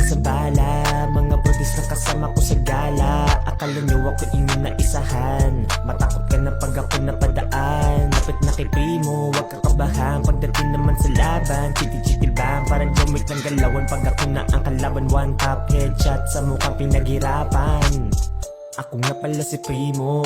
sa bala, mga brodis na kasama ko sa gala. Akala nyo ako inyo na isahan, matakot ka na pag ako napadaan. Lapit na kay primo, wag kakabahan. Pagdating naman sa laban, chiti-chiti bang parang John Wick ng galawan. Pag ako na ang kalaban, one tap headshot sa mukhang pinaghirapan. Ako nga pala si Primo,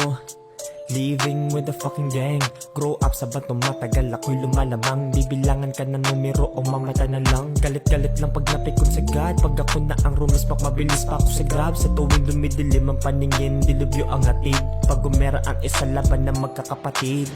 living with the fucking gang. Grow up sa bato, matagal ako'y lumalamang. Bibilangan ka na numero o mamata na lang. Galit-galit lang pag napikot sa God. Pag ako na ang rumispak, mabilis pa ako sa grab. Sa tuwing dumidilim ang paningin, dilubyo ang hatid. Pag umera ang isa laban ng magkakapatid,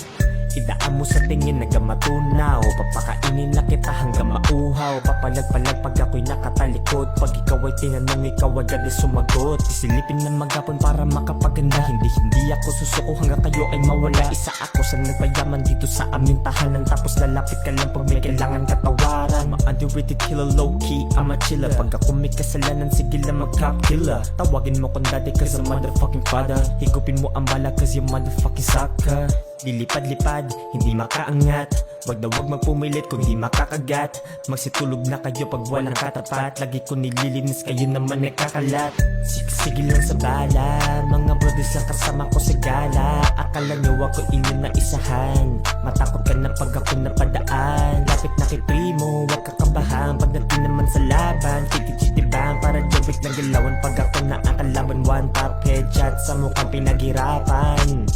idaan mo sa tingin hanggang matunaw. Papakainin na kita hanggang mauhaw. Papalag-palag pag ako'y nakatalikod. Pag ikaw ay tinanong, ikaw agad ay sumagot. Isilipin na magapon para makapaganda. Hindi ako susuko hanggang kayo ay mawala. Isa ako sa nagpayaman dito sa aming tahanan. Tapos lalapit ka lang pag may kailangan katawaran. Ma-underrated killer, low-key, I'm a chiller. Pag ako may kasalanan, sige lang mag-cop killer. Tawagin mo kong daddy cause I'm motherfucking father. Higupin mo ang bala cause you motherfucking sucker. Lilipad-lipad, hindi makaangat. Wag na wag magpumilit kung di makakagat. Magsitulog na kayo pag walang katapat. Lagi ko nililinis, kayo naman nagkakalat. Sige lang sa bala, mga brothers lang kasama ko sa gala. Akala nyo ako inyo na isahan, matakot ka na pag ako napadaan. Lapit na kay primo, wag kakabahan. Pagdating naman sa laban, chiti-chiti bang para John Wick ng galawan. Pag ako na ang kalaban, one tap headshot sa mukhang pinaghirapan.